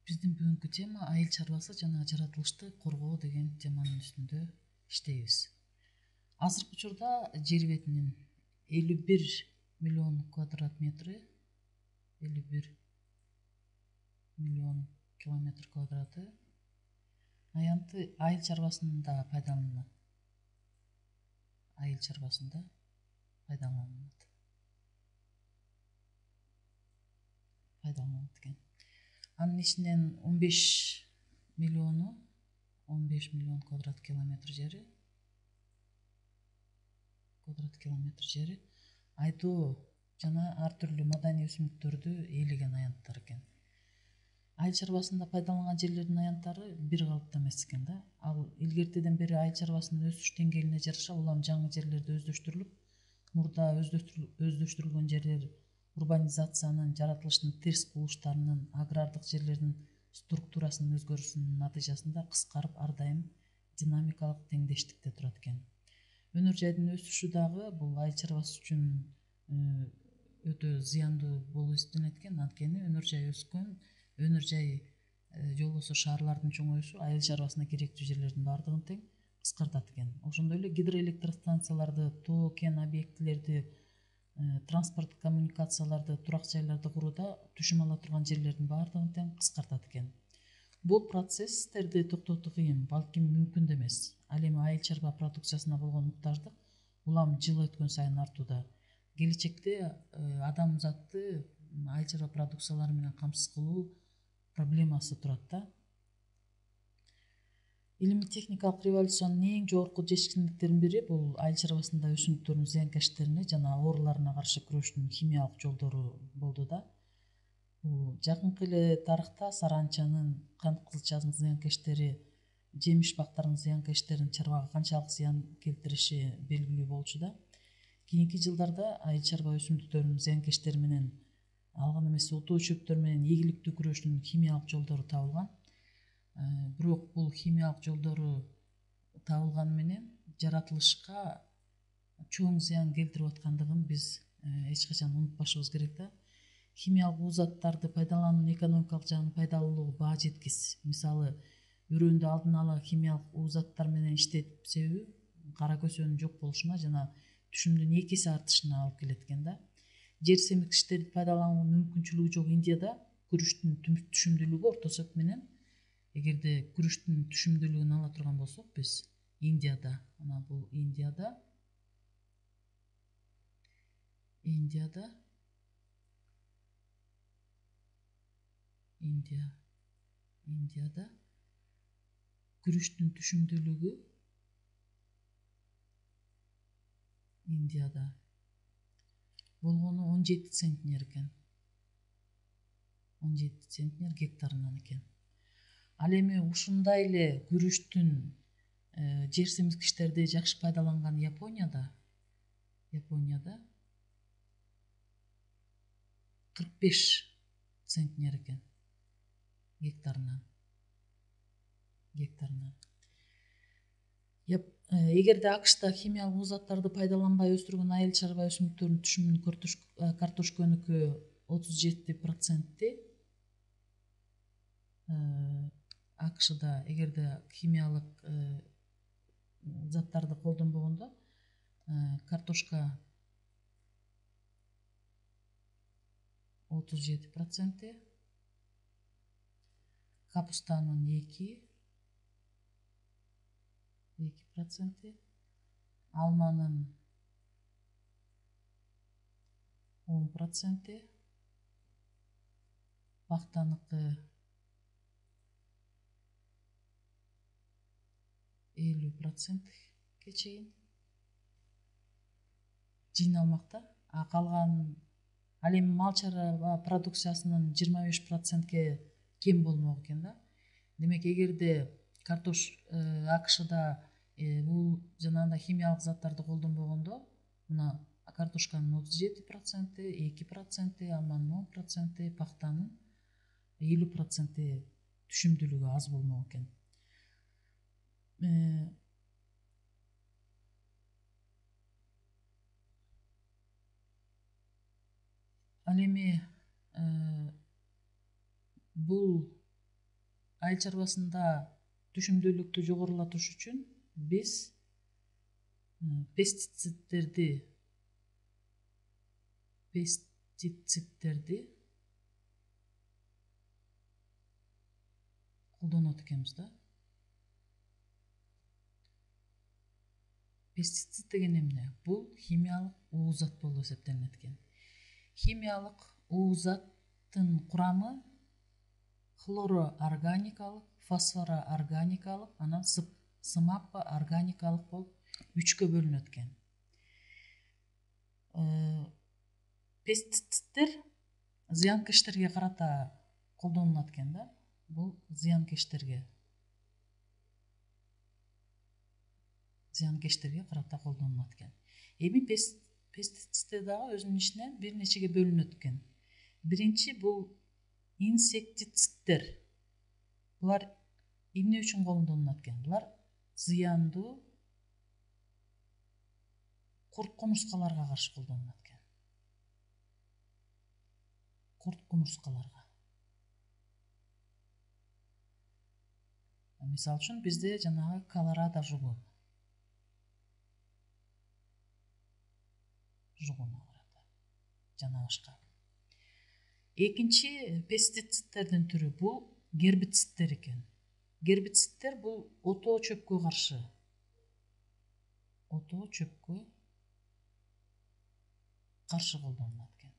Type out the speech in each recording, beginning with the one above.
Биздин бүгүнкү тема айыл чарбасы жана жаратылышты коргоо деген теманын үстүндө иштейбиз. Азыркы учурда жер бетинин 51 миллион квадрат метри, 51 миллион километр квадраты аянты айыл чарбасында пайдаланылат. Айыл чарбасында пайдаланылат экен. Анын ичинен 15 миллион квадрат километр жери айдоо жана ар түрдүү маданий өсүмдүктөрдү ээлеген аянттар экен. Айыл чарбасында пайдаланган жерлердин аянттары бир калыптуу эмес экен да. Ал илгертеден бери айыл чарбасынын өсүш деңгээлине жараша улам жаңы жерлерде өздөштүрүлүп, мурда өздөштүрүлгөн жерлер урбанизациянын, жаратылыштын терс кубулуштарынын, агрардык жерлердин структурасынын өзгөрүүсүнүн натыйжасында кыскарып, ар дайым динамикалык теңдештикте турат экен. Өнөр жайдын өсүшү дагы бул айыл чарбасы үчүн өтө зыяндуу болуп эсептелет экен. Анткени өнөр жай өскөн, өнөр жай же болбосо шаарлардын чоңоюшу айыл чарбасына керектүү жерлердин баардыгын тең кыскартат экен. Ошондой эле гидроэлектростанцияларды, тоо кен объектилерди, транспорттук коммуникацияларды, турак жайларды курууда түшүм ала турган жерлердин баардыгын тең кыскартат экен. Бул процесстерди токтотуу кыйын, балким мүмкүн да эмес. Ал эми айыл чарба продукциясына болгон муктаждык улам жыл өткөн сайын артууда. Келечекте адамзатты айыл чарба продукциялары менен камсыз кылуу проблемасы турат да. Илимий техникалык революциянын эң жогорку жетишкендиктеринин бири бул айыл чарбасында өсүмдүктөрдүн зыянкечтерине жана ооруларына каршы күрөштүн химиялык жолдору болду да. Жакынкы эле тарыхта саранчанын, кант кызылчасынын зыянкечтери, жемиш бактарынын зыянкечтеринин чарбага канчалык зыян келтириши белгилүү болчу да. Кийинки жылдарда айыл чарба өсүмдүктөрүнүн зыянкечтери менен, ал гана эмес утуу чөптөр менен ийгиликтүү күрөштүн химиялык жолдору табылган. Бирок бул химиялык жолдору табылганы менен жаратылышка чоң зыян келтирип аткандыгын биз эч качан унутпашыбыз керек да. Химиялык заттарды пайдалануунун экономикалык жагынан пайдалуулугу баа жеткис. Мисалы, өрөөндү алдын ала химиялык заттар менен иштетип себүү кара көсөнүн жок болушуна жана түшүмдүн 2 эсе артышына алып келет экен да. Жер семирткичтерди пайдалануунун мүмкүнчүлүгү жок Индияда күрүчтүн түшүмдүүлүгү орто эсеп менен, эгерде күрүчтүн түшүмдүүлүгүн ала турган болсок биз Индияда, мына бул Индияда күрүчтүн түшүмдүүлүгү Индияда болгону 17 центнер экен. 17 центнер гектарынан экен. Ал эми ушундай эле күрүчтүн жер семирткичтерди жакшы пайдаланган Японияда 45 центнер экен гектарынан. Эгерде АКШта химиялык заттарды пайдаланбай өстүргөн айыл чарба өсүмдүктөрүнүн түшүмүнүн картошкөнүкү 37%, АКШда эгерде химиялык заттарды колдонбогондо картошка 37%, капустанын 2%, алманын 10%, пахтаныкы 50%ке чейин жыйналмакта. Калган ал эми мал чарба продукциясынын 25%ке кем болмок экен да. Демек, эгерде АКШда бул жанагындай химиялык заттарды колдонбогондо, мына картошканын 37%, 2%, алманын 10%, пахтанын 50% түшүмдүүлүгү аз болмок экен. Ал эми бул айыл чарбасында түшүмдүүлүктү жогорулатыш үчүн биз пестицидтерди колдонот экенбиз да. Пестицид деген эмне? Бул химиялык уузат болуп эсептелинет экен. Химиялык уузаттын курамы хлороорганикалык, фосфороорганикалык, анан сымаппа-органикалык болуп 3кө бөлүнөт экен. Пестицидтер зыянкечтерге карата колдонулат экен да. Бул зыянкечтерге карата колдонулат экен. Эми пестицидтер дагы өзүнүн ичинен бир нечеге бөлүнөт экен. Биринчи бул инсектицидтер. Булар эмне үчүн колдонулат экен? Булар зыяндуу курт-кумурскаларга каршы колдонулат экен. Курт-кумурскаларга. Мисалы үчүн бизде жанагы Колорадо жугу агырат. Жана башка. Экинчи пестицидтердин түрү бул гербицидтер экен. Гербицидтер бул отоо чөпкө каршы колдонулат экен.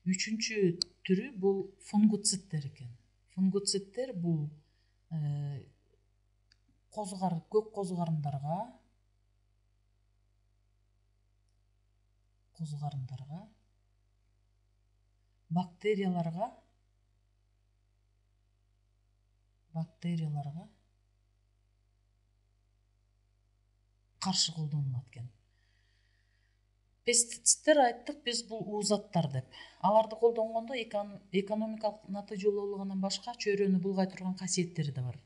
Үчүнчү түрү бул фунгуцидтер экен. Фунгуцидтер бул көк козугарындарга, бактерияларга каршы колдонулат экен. Пестицидтер айттык биз бул уузаттар деп. Аларды колдонгондо экономикалык натыйжалуулугунан башка чөйрөнү булгай турган касиеттери да бар.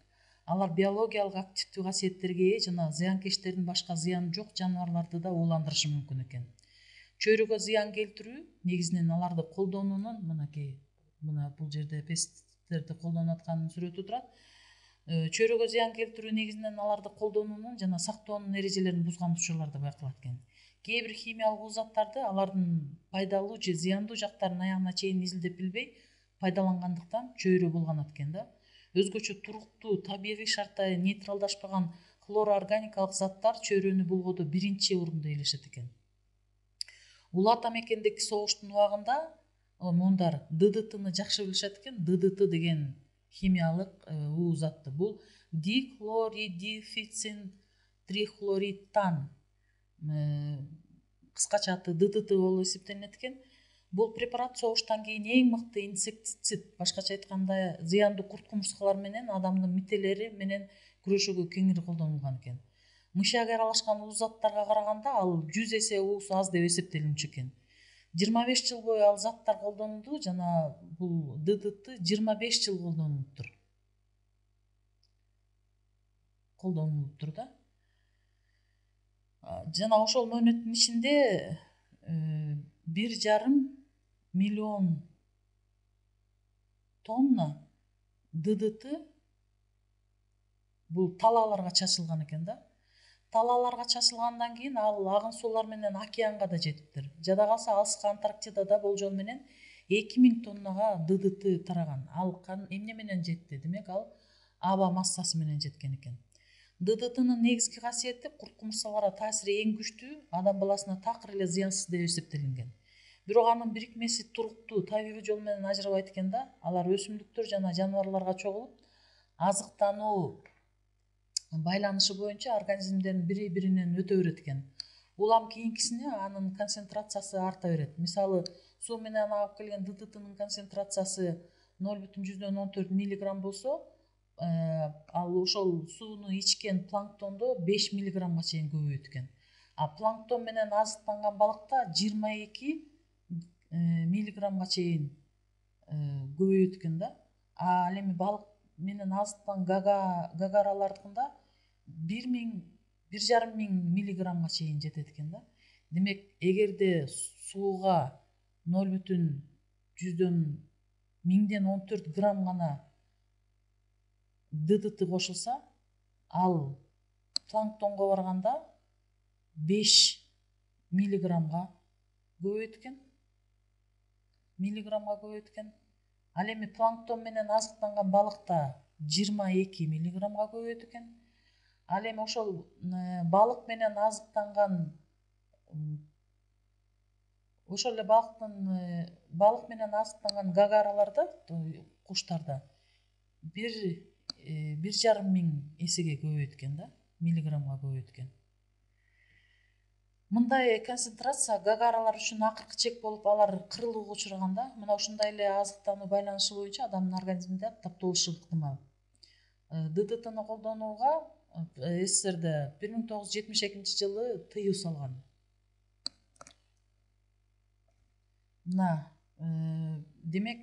Алар биологиялык активдүү касиеттерге ээ жана зыянкечтердин башка зыяны жок жаныбарларды да ууландырышы мүмкүн экен. Чөйрөгө зыян келтирүү негизинен аларды колдонуунун мына бул жерде пестицидтерди колдонуп атканын сүрөтү турат. Чөйрөгө зыян келтирүү негизинен аларды колдонуунун жана сактоонун эрежелерин бузган учурларда байкалат экен. Кээ бир химиялык уузаттарды алардын пайдалуу же зыяндуу жактарын аягына чейин изилдеп билбей пайдалангандыктан чөйрө булганат экен да. Өзгөчө туруктуу табигый шартта нейтралдашпаган хлороорганикалык заттар чөйрөнү булгоодо биринчи орунда ээлешет экен. Улуу ата мекендеги согуштун убагында мундар ДДТны жакшы билишет экен. ДДТ деген химиялык уузатты. Бул дихлоридифицин трихлоридтан кыскача аты ДДТ болуп эсептелинет экен. Бул препарат согуштан кийин эң мыкты инсектицид, башкача айтканда зыяндуу курт-кумурскалар менен адамдын мителери менен күрөшүүгө кеңири колдонулган экен. Мышьяга аралашкан уузаттарга караганда ал 100 эсе уусу аз деп эсептелинчү экен. 25 жыл бою ал заттар колдонулду жана бул ДДТ 25 жыл колдонулуптур да. Жана ошол мөөнөттүн ичинде 1,5 миллион тонна ДДТ бул талааларга чачылган экен да. Талааларга чачылгандан кийин ал агын суулар менен океанга да жетиптир. Жада калса алыскы Антарктидада болжол менен 2000 тоннага ДДТ тараган. Ал эмне менен жетти? Демек ал аба массасы менен жеткен экен. ДДТнын негизги касиети курт-кумурскаларга таасири эң күчтүү, адам баласына такыр эле зыянсыз деп эсептелинген. Бирок анын бирикмеси туруктуу табигый жол менен ажырабайт экен да. Алар өсүмдүктөр жана жаныбарларга чогулуп, азыктануу байланышы боюнча организмдердин бири-биринен өтө берет экен. Улам кийинкисине анын концентрациясы арта берет. Мисалы, суу менен агып келген ДДТнын концентрациясы 0,14 миллиграмм болсо, ал ошол сууну ичкен планктондо 5 миллиграммга чейин көбөйөт экен. А планктон менен азыктанган балыкта 22 миллиграммга чейин көбөйөт экен да. Ал эми балык менен азыктанган гагаралардыкында 1,5 миллиграммга чейин жетет экен да. Демек, эгерде сууга 0,14 грамм гана ДДТ кошулса, ал планктонго барганда 5 миллиграммга көбөйөт экен. Ал эми планктон менен азыктанган балыкта 22 миллиграммга көбөйөт экен. Ал эми ошол балык менен азыктанган ошол эле балык менен азыктанган гагараларда, куштарда 1,5 эсеге көбөйөт экен да, миллиграммга көбөйөт экен. Мындай концентрация гагаралар үчүн акыркы чек болуп, алар кырылууга учураганда, мына ушундай эле азыктануу байланышы боюнча адамдын организминде таптолушу ыктымал. ДДТны колдонууга СССРде 1972 жылы тыюу салган. Мына демек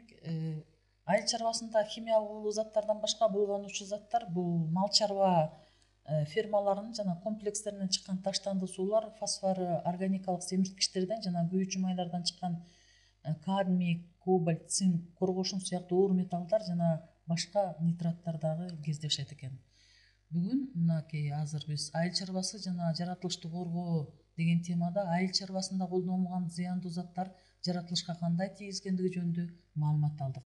айыл чарбасында химиялык заттардан башка булгануучу заттар бул мал чарба фермаларынын жана комплекстеринен чыккан таштандуу суулар, фосфоры, органикалык семирткичтерден жана күйүүчү майлардан чыккан кадмий, кобальт, цинк, коргошун сыяктуу оор металлдар жана башка нитраттар дагы кездешет экен. Бүгүн мынакей азыр биз айыл чарбасы жана жаратылышты коргоо деген темада айыл чарбасында колдонулган зыяндуу заттар жаратылышка кандай тийгизгендиги жөнүндө маалымат алдык.